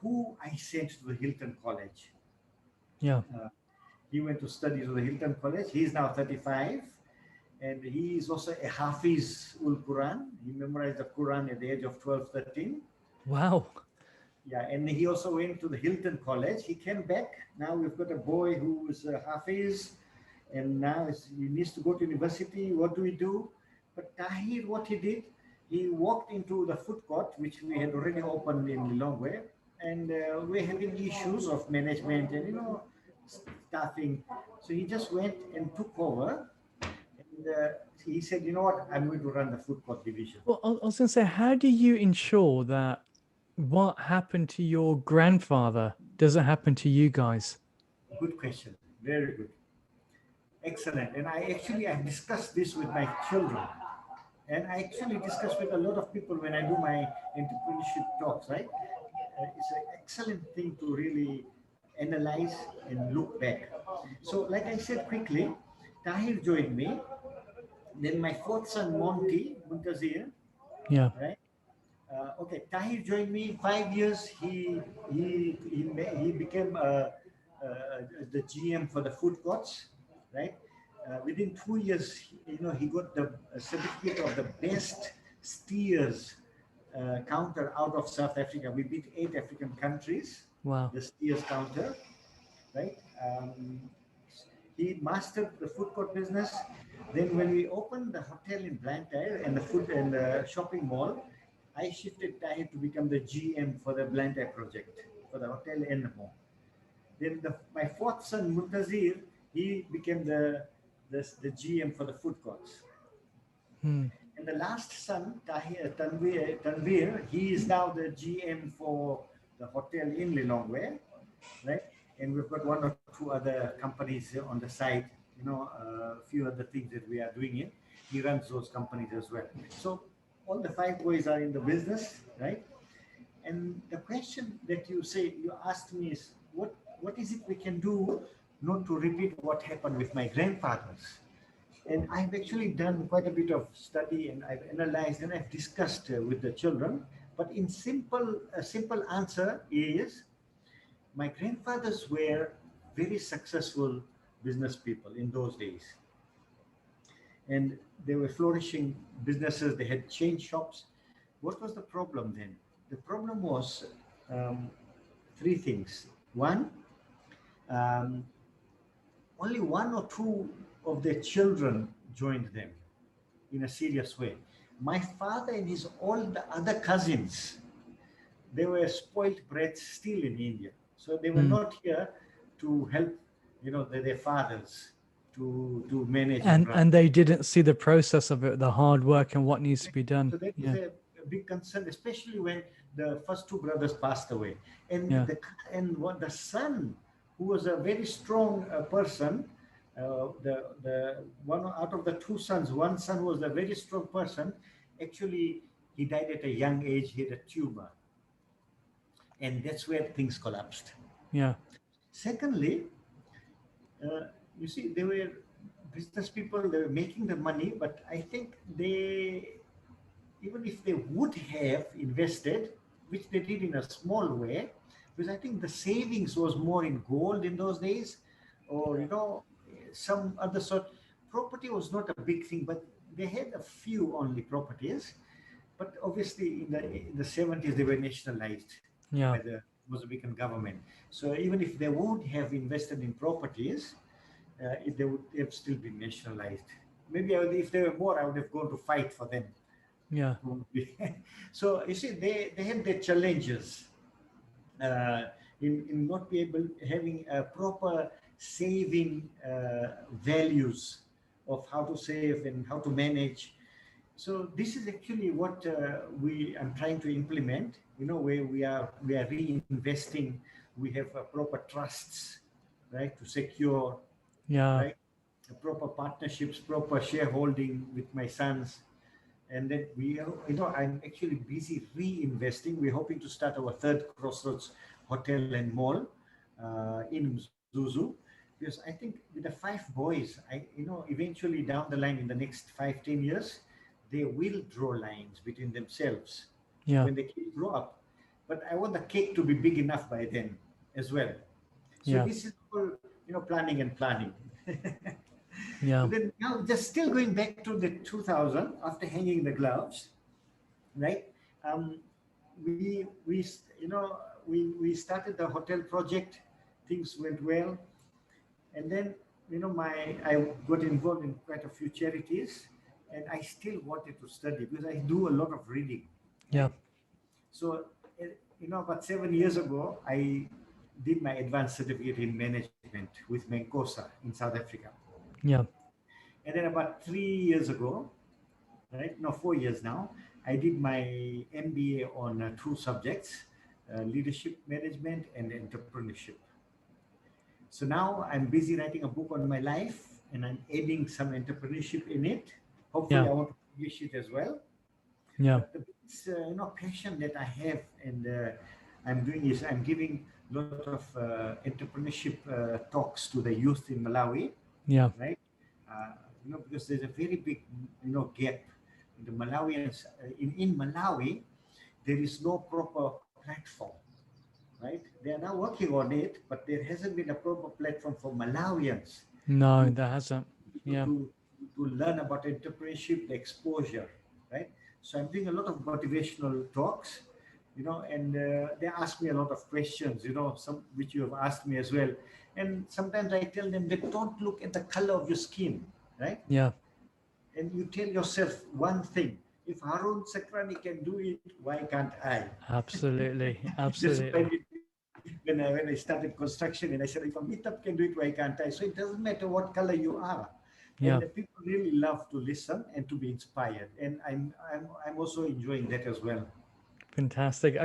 who I sent to the Hilton College. Yeah. He went to study to the Hilton College. He's now 35. And he is also a Hafiz ul Quran. He memorized the Quran at the age of 12, 13. Wow. Yeah, and he also went to the Hilton College. He came back. Now we've got a boy who is a Hafiz. And now he needs to go to university. What do we do? But Tahir, what he did, he walked into the food court, which we had already opened in Lilongwe, and we're having issues of management and, staffing. So he just went and took over, and he said, you know what, I'm going to run the food court division. Well, I was going to say, how do you ensure that what happened to your grandfather doesn't happen to you guys? Good question. Very good. Excellent. And I've discussed this with my children. And I actually discuss with a lot of people when I do my entrepreneurship talks, right? It's an excellent thing to really analyze and look back. So, like I said quickly, Tahir joined me. Then my fourth son, Muntazir, Yeah. right? Okay, Tahir joined me 5 years. He became the GM for the food courts, right? within 2 years, he got the certificate of the best steers counter out of South Africa. We beat 8 African countries. Wow. The steers counter, right? He mastered the food court business. Then when we opened the hotel in Blantyre and the food and the shopping mall, I shifted Tahir to become the GM for the Blantyre project, for the hotel and the mall. Then my fourth son, Muntazir, he became the GM for the food courts. And the last son, Tanvir, he is now the GM for the hotel in Lilongwe, right? And we've got 1 or 2 other companies on the side, a few other things that we are doing it. He runs those companies as well. So all the 5 boys are in the business, right? And the question that you asked me is, what is it we can do not to repeat what happened with my grandfathers? And I've actually done quite a bit of study, and I've analyzed and I've discussed with the children. But a simple answer is, my grandfathers were very successful business people in those days. And they were flourishing businesses. They had chain shops. What was the problem then? The problem was 3 things. One, only 1 or 2 of their children joined them in a serious way. My father and all the other cousins, they were spoiled brats still in India. So they were not here to help, their fathers to manage. And they didn't see the process of it, the hard work and what needs to be done. So that is a big concern, especially when the first 2 brothers passed away. And the son, who was a very strong person, the one out of the 2 sons, one son was a very strong person. Actually, he died at a young age. He had a tumor. And that's where things collapsed. Yeah. Secondly, you see, they were business people, they were making the money, but I think even if they would have invested, which they did in a small way, because I think the savings was more in gold in those days, or, some other sort. Property was not a big thing, but they had a few only properties. But obviously in the 70s, they were nationalized by the Mozambican government. So even if they would have invested in properties, they would have still been nationalized. Maybe if there were more, I would have gone to fight for them. Yeah. So you see, they had their challenges in not be able having a proper saving values of how to save and how to manage. So this is actually what I'm trying to implement. Where we are reinvesting. We have proper trusts, right, to secure. Right, proper partnerships, proper shareholding with my sons. And then I'm actually busy reinvesting. We're hoping to start our 3rd Crossroads hotel and mall in Zuzu, because I think with the 5 boys, eventually down the line in the next 5-10 years, they will draw lines between themselves when the kids grow up. But I want the cake to be big enough by then as well. So this is all, planning and planning. But then now, just still going back to the 2000, after hanging the gloves, right? We started the hotel project. Things went well, and then I got involved in quite a few charities, and I still wanted to study because I do a lot of reading. Yeah. So about 7 years ago, I did my advanced certificate in management with Menkosa in South Africa. Yeah. And then about 3 years ago, 4 years now, I did my MBA on 2 subjects, leadership management and entrepreneurship. So now I'm busy writing a book on my life, and I'm adding some entrepreneurship in it. Hopefully I want to publish it as well. Yeah. But the biggest, passion that I have and I'm doing is I'm giving a lot of entrepreneurship talks to the youth in Malawi. Yeah. Right. Because there's a very big, gap. The Malawians in Malawi, there is no proper platform. Right. They are now working on it, but there hasn't been a proper platform for Malawians. No, there hasn't. Yeah. to learn about entrepreneurship, the exposure, right? So I'm doing a lot of motivational talks, and they ask me a lot of questions, some which you have asked me as well. And sometimes I tell them that don't look at the color of your skin, right? Yeah. And you tell yourself one thing: if Haroon Sacranie can do it, why can't I? Absolutely. That's Absolutely. when I started construction, and I said, if a meetup can do it, why can't I? So it doesn't matter what color you are. Yeah. And the people really love to listen and to be inspired. And I'm also enjoying that as well. Fantastic.